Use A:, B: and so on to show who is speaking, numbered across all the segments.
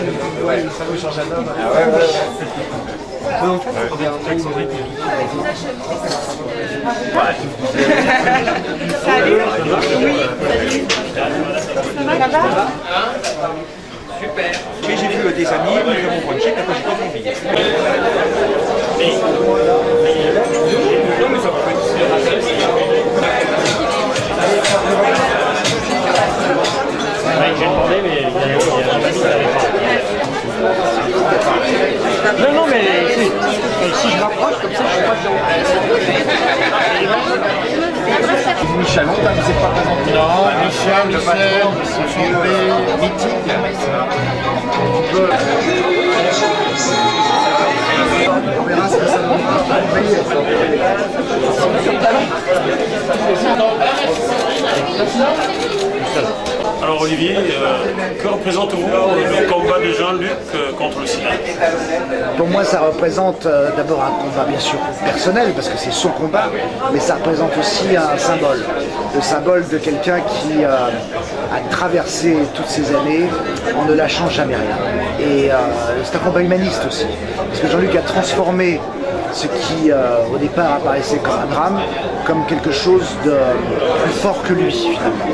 A: Ça vous change un homme. Ah ouais, en fait,
B: Salut. Oui. Ça va?
A: Super. Mais j'ai vu des amis, j'ai vu mon brunch, après j'ai pas mon billet.
C: J'ai demandé, mais il y a pas dit ça. Non, mais si je m'approche comme ça, je suis pas dedans.
A: Michel, on ne s'est pas présenté.
C: Non, Michel, c'est chanté mythique.
A: On verra ce que ça donne.
D: Alors Olivier, que représente-vous le combat de Jean-Luc contre le sida?
E: Pour moi, ça représente d'abord un combat bien sûr personnel, parce que c'est son combat, mais ça représente aussi un symbole. Le symbole de quelqu'un qui a traversé toutes ces années en ne lâchant jamais rien. Et c'est un combat humaniste aussi, parce que Jean-Luc a transformé ce qui au départ apparaissait comme un drame, comme quelque chose de plus fort que lui finalement,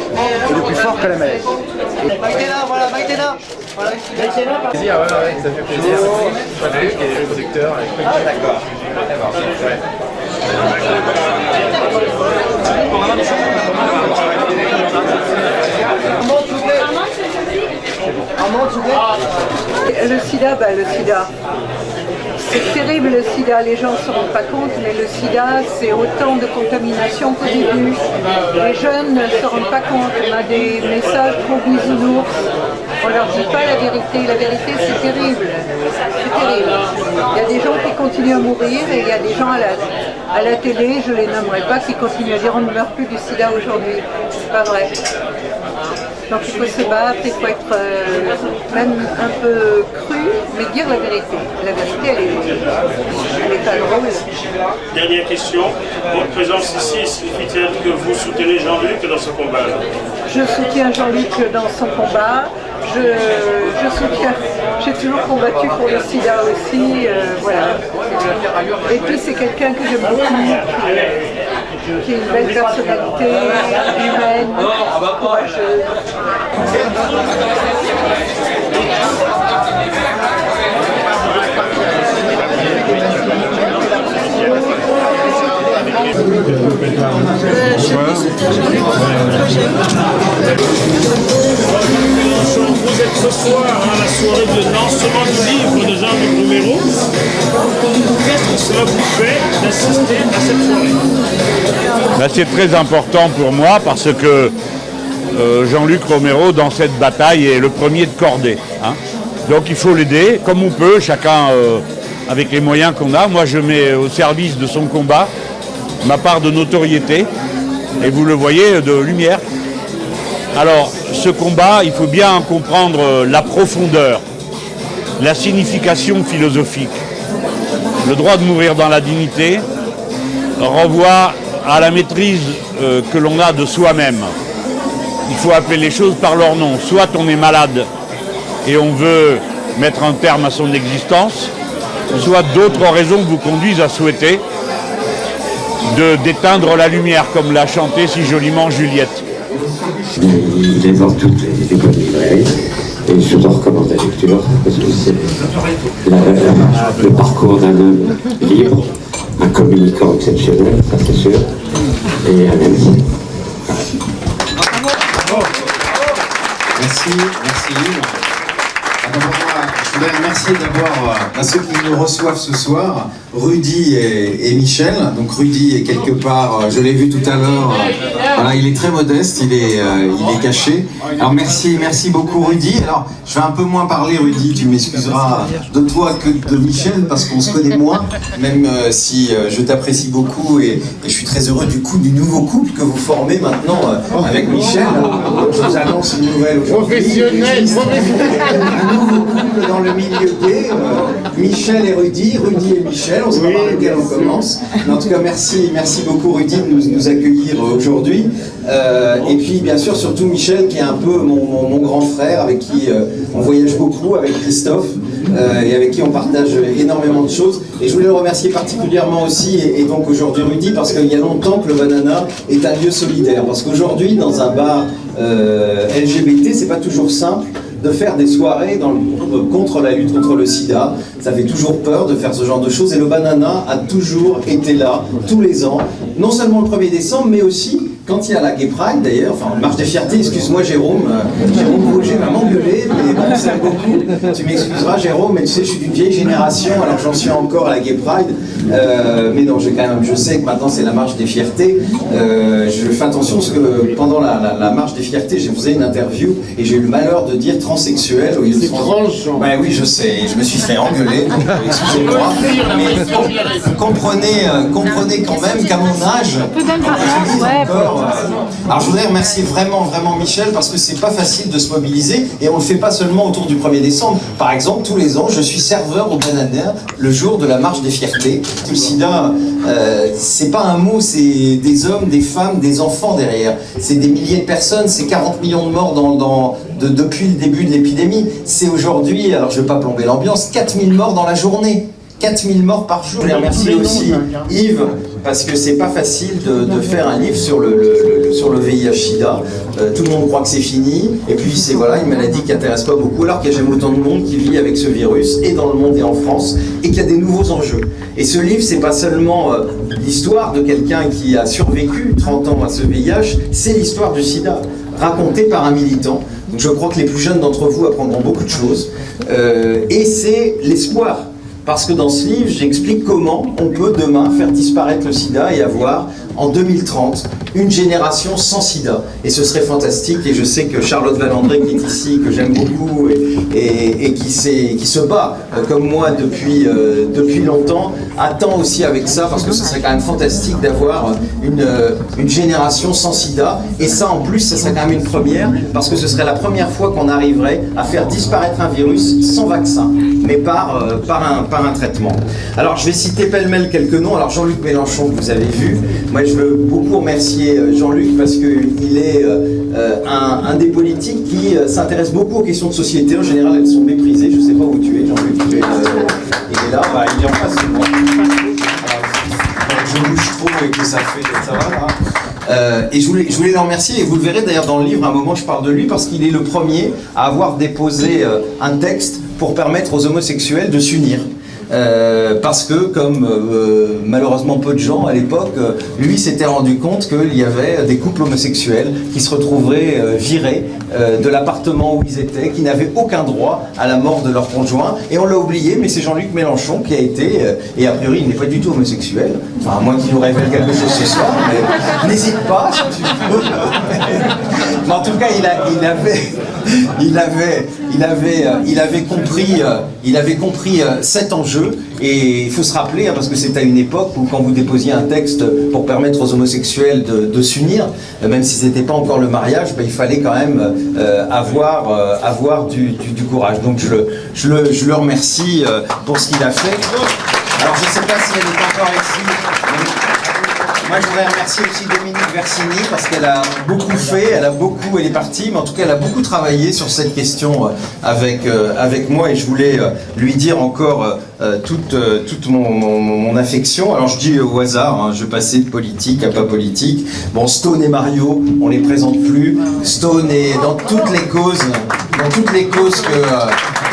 E: et de plus fort que la maladie.
A: Maïtena, voilà, Maïtena. Plaisir, ouais, ça fait plaisir. Patrick qui est le producteur. Ah d'accord.
B: Le sida, c'est terrible le sida, les gens ne se rendent pas compte, mais le sida c'est autant de contamination qu'au début. Les jeunes ne se rendent pas compte, on a des messages trop bisounours, on leur dit pas la vérité c'est terrible, c'est terrible. Il y a des gens qui continuent à mourir et il y a des gens à la télé, je les nommerai pas, qui continuent à dire on ne meurt plus du sida aujourd'hui, c'est pas vrai. Donc il faut se battre, il faut être même un peu cru, mais dire la vérité. La vérité, elle est pas drôle.
D: Dernière question, votre présence ici signifie-t-elle que vous soutenez Jean-Luc dans ce combat?
B: Je soutiens Jean-Luc dans son combat. Je soutiens, j'ai toujours combattu pour le sida aussi, voilà. Et puis c'est quelqu'un que j'aime beaucoup, qui a une belle personnalité, humaine, courageuse.
D: Vous êtes ce soir à la soirée de lancement du livre de Jean-Luc Romero. Qu'est-ce que cela vous fait d'assister à cette soirée?
F: C'est très important pour moi parce que Jean-Luc Romero, dans cette bataille, est le premier de cordée. Donc il faut l'aider comme on peut, chacun avec les moyens qu'on a. Moi je mets au service de son combat ma part de notoriété, et vous le voyez, de lumière. Alors ce combat, il faut bien comprendre la profondeur, la signification philosophique. Le droit de mourir dans la dignité renvoie à la maîtrise que l'on a de soi-même. Il faut appeler les choses par leur nom. Soit on est malade et on veut mettre un terme à son existence, soit d'autres raisons vous conduisent à souhaiter d'éteindre la lumière, comme l'a chanté si joliment Juliette.
G: Il est dans toutes les bonnes librairies et je vous en recommande la lecture parce que c'est le parcours d'un homme libre, un communicant exceptionnel, ça c'est sûr, et un ami.
H: Merci Yves. Je voudrais remercier d'abord à ceux qui nous reçoivent ce soir, Rudy et Michel. Donc Rudy est quelque part, je l'ai vu tout à l'heure, voilà, il est très modeste, il est caché. Alors merci beaucoup Rudy. Alors je vais un peu moins parler Rudy, tu m'excuseras de toi que de Michel parce qu'on se connaît moins, même si je t'apprécie beaucoup et je suis très heureux du coup du nouveau couple que vous formez maintenant avec Michel. Je vous annonce une nouvelle aujourd'hui.
C: Professionnel.
H: Un nouveau couple dans le milieu gay, Michel et Rudy et Michel, on ne sait pas par lequel on commence. Mais en tout cas, merci beaucoup Rudy de nous accueillir aujourd'hui. Et puis bien sûr, surtout Michel qui est un peu mon grand frère, avec qui on voyage beaucoup, avec Christophe, et avec qui on partage énormément de choses. Et je voulais le remercier particulièrement aussi, et donc aujourd'hui Rudy, parce qu'il y a longtemps que le Banana est un lieu solidaire. Parce qu'aujourd'hui, dans un bar LGBT, c'est pas toujours simple de faire des soirées contre la lutte contre le sida. Ça fait toujours peur de faire ce genre de choses, et le Banana a toujours été là, tous les ans, non seulement le 1er décembre, mais aussi quand il y a la Gay Pride d'ailleurs, enfin Marche des Fiertés, excuse-moi Jérôme Rouget va m'engueuler, mais bon, on s'aime beaucoup, tu m'excuseras Jérôme, mais tu sais, je suis d'une vieille génération, alors j'en suis encore à la Gay Pride, mais non, je sais que maintenant c'est la Marche des Fiertés, je fais attention parce que pendant la Marche des Fiertés, je faisais une interview et j'ai eu le malheur de dire transsexuel au lieu de transgenre. Ben oui, je sais, je me suis fait engueuler, donc excusez-moi, mais comprenez quand même qu'à mon âge, alors je voudrais remercier vraiment Michel, parce que c'est pas facile de se mobiliser, et on le fait pas seulement autour du 1er décembre. Par exemple, tous les ans, je suis serveur au Banana le jour de la Marche des Fiertés. Le sida, c'est pas un mot, c'est des hommes, des femmes, des enfants derrière. C'est des milliers de personnes, c'est 40 millions de morts depuis le début de l'épidémie. C'est aujourd'hui, alors je vais pas plomber l'ambiance, 4000 morts dans la journée. 4000 morts par jour. Je voulais remercier aussi Yves, parce que c'est pas facile de faire un livre sur le VIH-Sida. Tout le monde croit que c'est fini, et puis c'est voilà, une maladie qui n'intéresse pas beaucoup, alors qu'il y a jamais autant de monde qui vit avec ce virus, et dans le monde et en France, et qu'il y a des nouveaux enjeux. Et ce livre, c'est pas seulement l'histoire de quelqu'un qui a survécu 30 ans à ce VIH, c'est l'histoire du sida, racontée par un militant. Donc je crois que les plus jeunes d'entre vous apprendront beaucoup de choses, et c'est l'espoir. Parce que dans ce livre, j'explique comment on peut demain faire disparaître le sida et avoir, en 2030, une génération sans sida. Et ce serait fantastique, et je sais que Charlotte Valandré, qui est ici, que j'aime beaucoup, et qui se bat, comme moi, depuis longtemps, attend aussi avec ça, parce que ce serait quand même fantastique d'avoir une génération sans sida. Et ça, en plus, ce serait quand même une première, parce que ce serait la première fois qu'on arriverait à faire disparaître un virus sans vaccin, mais par un traitement. Alors, je vais citer pêle-mêle quelques noms. Alors, Jean-Luc Mélenchon, que vous avez vu. Moi, je veux beaucoup remercier Jean-Luc, parce qu'il est un des politiques qui s'intéresse beaucoup aux questions de société. En général, elles sont méprisées. Je ne sais pas où tu es, Jean-Luc. Il est là, il est en face de moi. Alors, je bouge trop et que ça va là. Et je voulais le remercier, et vous le verrez d'ailleurs dans le livre, à un moment je parle de lui, parce qu'il est le premier à avoir déposé un texte pour permettre aux homosexuels de s'unir. Parce que, comme malheureusement peu de gens à l'époque, lui s'était rendu compte qu'il y avait des couples homosexuels qui se retrouveraient virés de l'appartement où ils étaient, qui n'avaient aucun droit à la mort de leur conjoint, et on l'a oublié, mais c'est Jean-Luc Mélenchon qui a été, et a priori il n'est pas du tout homosexuel, enfin à moins qu'il nous révèle quelque chose ce soir, mais n'hésite pas si tu veux. Mais en tout cas il avait compris cet enjeu. Et il faut se rappeler, parce que c'est à une époque où, quand vous déposiez un texte pour permettre aux homosexuels de s'unir, même si ce n'était pas encore le mariage, il fallait quand même avoir du courage. Donc je le remercie pour ce qu'il a fait. Alors je ne sais pas si elle est encore ici. Moi, je voudrais remercier aussi Dominique Versini, parce qu'elle a beaucoup fait, elle est partie, mais en tout cas, elle a beaucoup travaillé sur cette question avec moi, et je voulais lui dire encore toute mon affection. Alors, je dis au hasard, hein, je vais passer de politique à pas politique. Bon, Stone et Mario, on les présente plus. Stone est dans toutes les causes que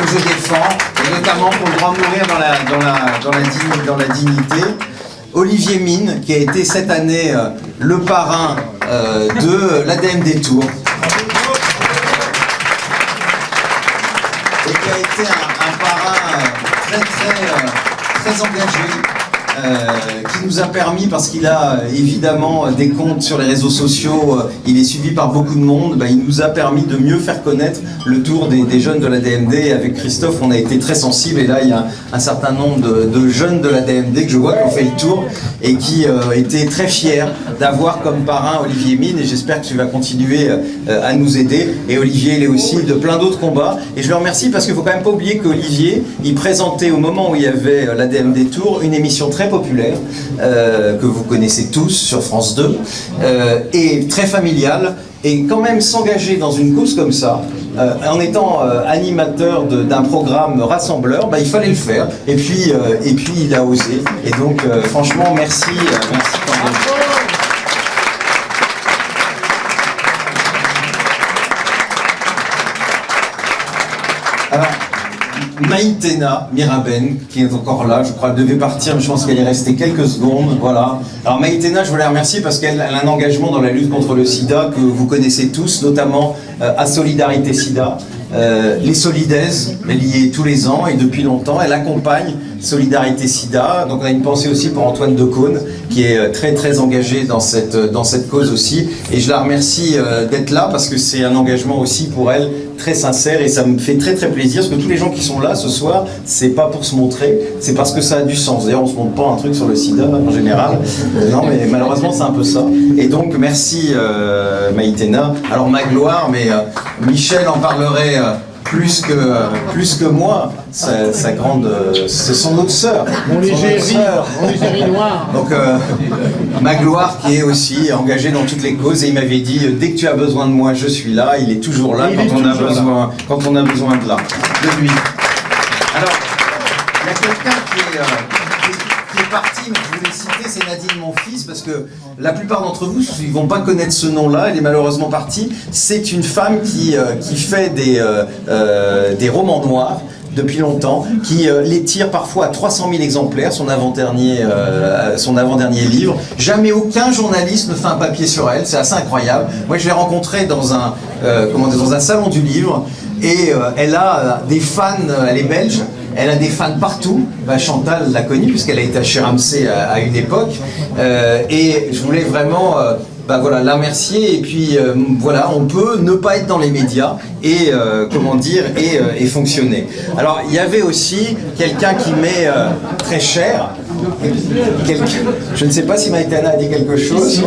H: je défends, et notamment pour le droit de mourir dans la dignité. Olivier Mine, qui a été cette année le parrain de l'ADEME des Tours. Et qui a été un parrain très engagé, qui nous a permis, parce qu'il a évidemment des comptes sur les réseaux sociaux, il est suivi par beaucoup de monde, il nous a permis de mieux faire connaître le tour des jeunes de la DMD. Et avec Christophe, on a été très sensibles, et là il y a un certain nombre de jeunes de la DMD que je vois qui ont fait le tour et qui étaient très fiers d'avoir comme parrain Olivier Mine, et j'espère que tu vas continuer à nous aider. Et Olivier, il est aussi de plein d'autres combats, et je le remercie parce qu'il ne faut quand même pas oublier qu'Olivier, il présentait au moment où il y avait la DMD Tour une émission très populaire que vous connaissez tous sur France 2 et très familiale, et quand même s'engager dans une cause comme ça en étant animateur d'un programme rassembleur, il fallait le faire, et puis il a osé, et donc franchement merci, merci quand même. Alors, Maïtena Miraben, qui est encore là, je crois qu'elle devait partir, mais je pense qu'elle est restée quelques secondes, voilà. Alors Maïtena, je voulais la remercier parce qu'elle a un engagement dans la lutte contre le sida que vous connaissez tous, notamment à Solidarité Sida. Les Solidaises, elle y est tous les ans et depuis longtemps, elle accompagne Solidarité Sida. Donc on a une pensée aussi pour Antoine Decaune, qui est très engagé dans cette cause aussi. Et je la remercie d'être là parce que c'est un engagement aussi pour elle très sincère, et ça me fait très plaisir parce que tous les gens qui sont là ce soir, c'est pas pour se montrer, c'est parce que ça a du sens. D'ailleurs on se montre pas un truc sur le sida en général, non mais malheureusement c'est un peu ça. Et donc merci Maïtena. Alors ma gloire, mais Michel en parlerait plus que moi, sa grande, c'est son autre sœur.
C: Mon légérie noir.
H: Donc Magloire, qui est aussi engagé dans toutes les causes, et il m'avait dit dès que tu as besoin de moi, je suis là. Il est toujours là quand on a besoin de lui. Alors il y a quelqu'un qui est parti, mais je voulais citer, c'est Nadine Monfils, parce que la plupart d'entre vous, ils vont pas connaître ce nom-là, elle est malheureusement partie. C'est une femme qui fait des romans noirs depuis longtemps, qui les tire parfois à 300 000 exemplaires, son avant-dernier livre. Jamais aucun journaliste ne fait un papier sur elle, c'est assez incroyable. Moi je l'ai rencontrée dans un salon du livre, et elle a des fans, elle est belge, elle a des fans partout. Chantal l'a connue puisqu'elle a été à Chéramsé à une époque, et je voulais vraiment la remercier. Et puis voilà, on peut ne pas être dans les médias et et fonctionner. Alors il y avait aussi quelqu'un qui m'est très cher. Je ne sais pas si Maïtena a dit quelque chose.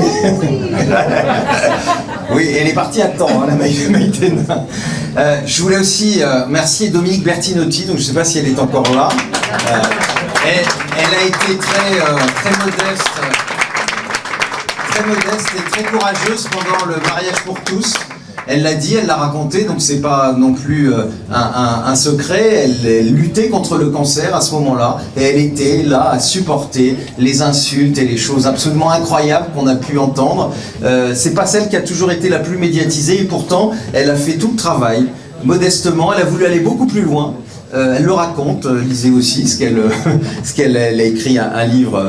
H: Oui, elle est partie à temps, la Maïtena. Je voulais aussi remercier Dominique Bertinotti, donc je ne sais pas si elle est encore là. Elle a été très modeste et très courageuse pendant le mariage pour tous. Elle l'a dit, elle l'a raconté, donc c'est pas non plus un secret. Elle luttait contre le cancer à ce moment-là, et elle était là à supporter les insultes et les choses absolument incroyables qu'on a pu entendre. C'est pas celle qui a toujours été la plus médiatisée, et pourtant elle a fait tout le travail modestement. Elle a voulu aller beaucoup plus loin. Elle le raconte, lisez aussi ce qu'elle a écrit un livre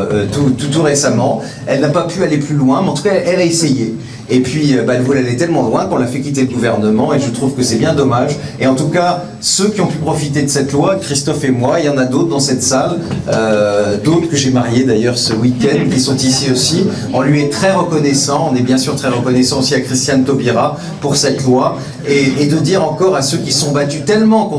H: tout récemment. Elle n'a pas pu aller plus loin, mais en tout cas elle a essayé. Et puis elle voulait aller tellement loin qu'on l'a fait quitter le gouvernement, et je trouve que c'est bien dommage. Et en tout cas, ceux qui ont pu profiter de cette loi, Christophe et moi, il y en a d'autres dans cette salle, d'autres que j'ai mariés d'ailleurs ce week-end, qui sont ici aussi. On lui est très reconnaissant, on est bien sûr très reconnaissant aussi à Christiane Taubira pour cette loi, et de dire encore à ceux qui sont battus tellement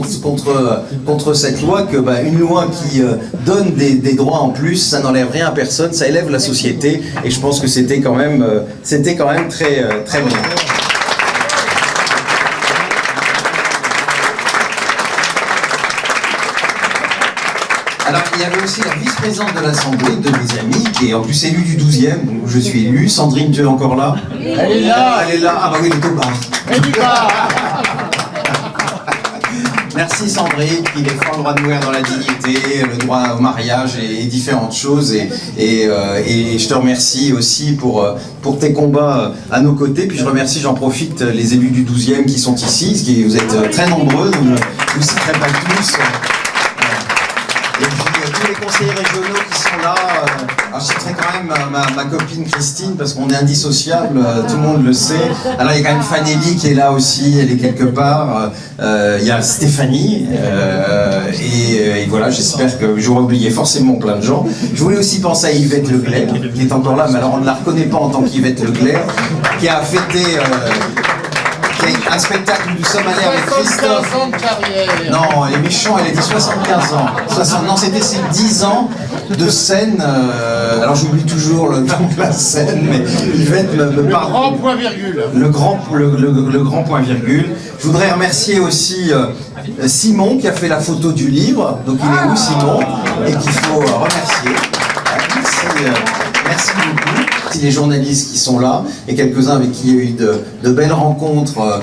H: contre cette loi que une loi qui donne des droits en plus, ça n'enlève rien à personne, ça élève la société, et je pense que c'était quand même très bien. Alors, il y avait aussi la vice-présidente de l'Assemblée, de mes amis, qui est en plus élue du 12e, où je suis élu. Sandrine, tu es encore là?
C: Elle est là.
H: Elle est là. Ah bah oui, elle est au bar.
C: Elle est là.
H: Merci Sandrine, qui défend le droit de mourir dans la dignité, le droit au mariage et différentes choses. Et je te remercie aussi pour tes combats à nos côtés. Puis je remercie, j'en profite, les élus du 12e qui sont ici. Vous êtes très nombreux, donc je ne citerai pas tous. Et puis tous les conseillers régionaux qui sont là, Alors, je citerai quand même ma copine Christine parce qu'on est indissociables, tout le monde le sait. Alors il y a quand même Fanelli qui est là aussi, elle est quelque part. Il y a Stéphanie et voilà, j'espère que j'aurai oublié forcément plein de gens. Je voulais aussi penser à Yvette Leclerc qui est encore là, mais alors on ne la reconnaît pas en tant qu'Yvette Leclerc, qui a fêté un spectacle où nous sommes allés avec Christophe. Non, elle est méchante, elle était 75 ans. Non, c'était ses 10 ans de scène. Alors j'oublie toujours le nom de la scène, mais Yvette me parle. Le grand point virgule. Le grand point virgule. Je voudrais remercier aussi Simon qui a fait la photo du livre. Donc il est où Simon? Et qu'il faut remercier. Merci beaucoup. Les journalistes qui sont là et quelques-uns avec qui il y a eu de belles rencontres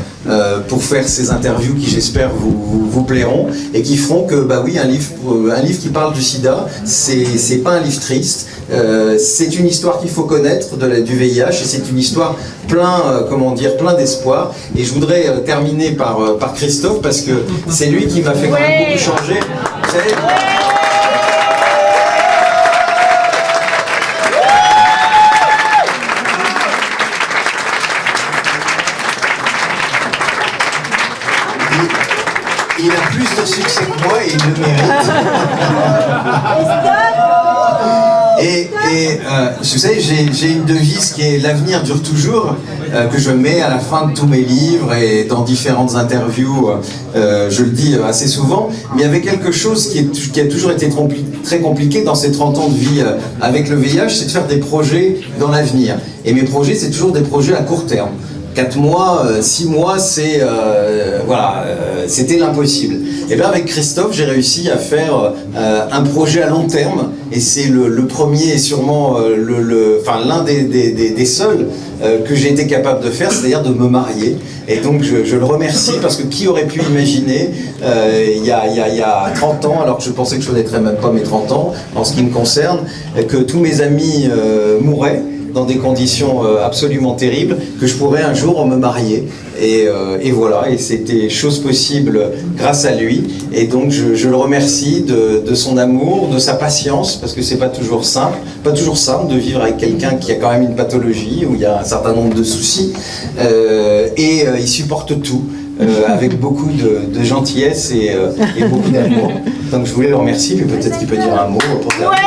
H: pour faire ces interviews qui j'espère vous plairont et qui feront que bah oui, un livre qui parle du sida, c'est pas un livre triste, c'est une histoire qu'il faut connaître du VIH et c'est une histoire plein d'espoir. Et je voudrais terminer par Christophe parce que c'est lui qui m'a fait quand même beaucoup changer. Vous savez, il a plus de succès que moi et il le mérite. Et vous savez, j'ai une devise qui est « L'avenir dure toujours », que je mets à la fin de tous mes livres et dans différentes interviews, je le dis assez souvent. Mais il y avait quelque chose qui a toujours été très compliqué dans ces 30 ans de vie avec le VIH, c'est de faire des projets dans l'avenir. Et mes projets, c'est toujours des projets à court terme. 4 mois, 6 mois, c'était l'impossible. Et bien avec Christophe, j'ai réussi à faire un projet à long terme, et c'est le premier et sûrement l'un des seuls que j'ai été capable de faire, c'est-à-dire de me marier. Et donc je le remercie parce que qui aurait pu imaginer il y a 30 ans, alors que je pensais que je ne connaîtrais même pas mes 30 ans, en ce qui me concerne, que tous mes amis mourraient dans des conditions absolument terribles, que je pourrais un jour me marier. Et voilà, et c'était chose possible grâce à lui. Et donc je le remercie de son amour, de sa patience, parce que c'est pas toujours simple de vivre avec quelqu'un qui a quand même une pathologie, où il y a un certain nombre de soucis, et il supporte tout. Avec beaucoup de gentillesse et beaucoup d'amour. Donc je voulais le remercier, puis peut-être qu'il peut dire un mot pour terminer.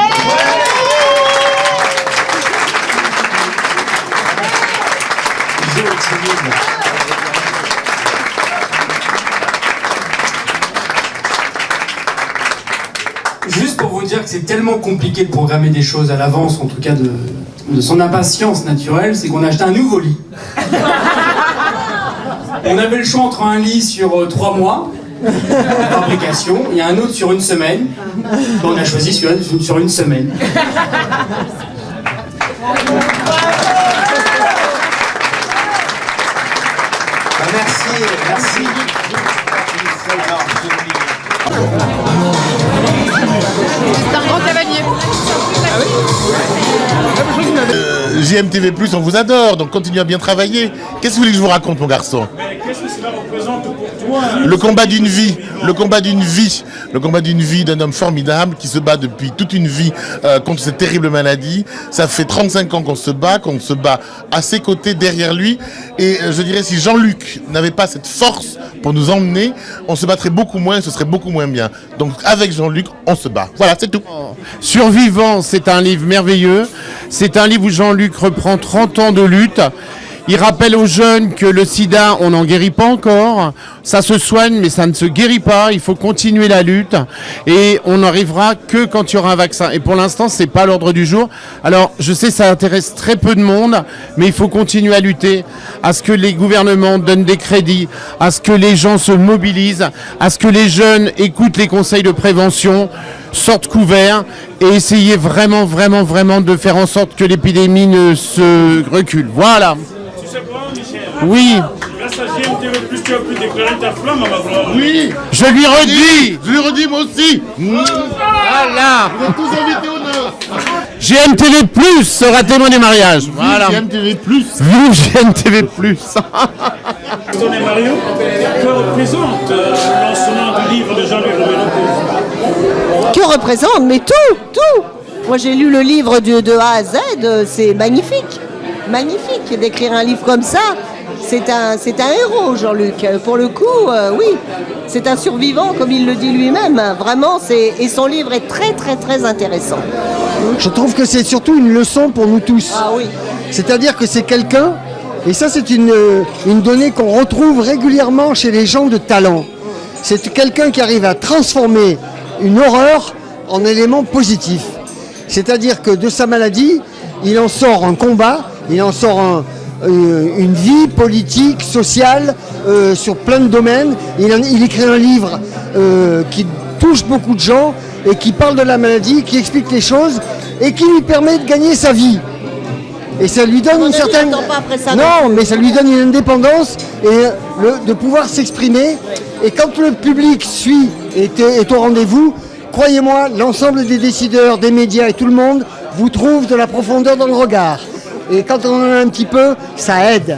I: Juste pour vous dire que c'est tellement compliqué de programmer des choses à l'avance, en tout cas de son impatience naturelle, c'est qu'on a acheté un nouveau lit. On avait le choix entre un lit sur 3 mois de fabrication et un autre sur 1 semaine. On a choisi sur 1 semaine.
H: Merci.
J: C'est un grand cavalier.
K: JMTV+, on vous adore, donc continuez à bien travailler. Qu'est-ce que vous voulez que je vous raconte, mon garçon?
D: Qu'est-ce que cela représente pour toi?
K: Le combat d'une vie, le combat d'une vie d'un homme formidable qui se bat depuis toute une vie contre cette terrible maladie. Ça fait 35 ans qu'on se bat à ses côtés, derrière lui. Et je dirais, si Jean-Luc n'avait pas cette force pour nous emmener, on se battrait beaucoup moins, ce serait beaucoup moins bien. Donc avec Jean-Luc, on se bat. Voilà, c'est tout.
L: Survivant, c'est un livre merveilleux. C'est un livre où Jean-Luc reprend 30 ans de lutte. Il rappelle aux jeunes que le sida, on n'en guérit pas encore. Ça se soigne, mais ça ne se guérit pas. Il faut continuer la lutte. Et on n'arrivera que quand il y aura un vaccin. Et pour l'instant, c'est pas l'ordre du jour. Alors, je sais, ça intéresse très peu de monde, mais il faut continuer à lutter, à ce que les gouvernements donnent des crédits, à ce que les gens se mobilisent, à ce que les jeunes écoutent les conseils de prévention, sortent couverts et essayez vraiment de faire en sorte que l'épidémie ne se recule. Voilà.
D: Tu sais quoi, Michel?
L: Oui.
D: Grâce à JMTV+, tu as pu déclarer ta flamme à ma gloire.
K: Oui.
L: Je lui redis
K: moi aussi.
L: Voilà.
K: Vous êtes tous invités au nord.
L: GMTV+, sera témoin des mariages. Voilà.
K: GMTV+.
L: Vive GMTV+.
D: Gaston et Mario, que représente le lancement du livre de Jean-Luc Romero?
J: Que représente? Mais tout.
M: Moi j'ai lu le livre de A à Z, c'est magnifique. Magnifique d'écrire un livre comme ça. C'est un héros, Jean-Luc. Pour le coup, oui, c'est un survivant, comme il le dit lui-même. Vraiment, et son livre est très, très, très intéressant.
N: Je trouve que c'est surtout une leçon pour nous tous.
M: Ah oui.
N: C'est-à-dire que c'est quelqu'un, et ça c'est une donnée qu'on retrouve régulièrement chez les gens de talent. C'est quelqu'un qui arrive à transformer une horreur en élément positif. C'est-à-dire que de sa maladie, il en sort un combat, il en sort une vie politique, sociale, sur plein de domaines. Il écrit un livre qui touche beaucoup de gens et qui parle de la maladie, qui explique les choses et qui lui permet de gagner sa vie. Et ça lui donne une certaine... Non, mais ça lui donne une indépendance et de pouvoir s'exprimer. Et quand le public suit et est au rendez-vous, croyez-moi, l'ensemble des décideurs, des médias et tout le monde vous trouve de la profondeur dans le regard. Et quand on en a un petit peu, ça aide.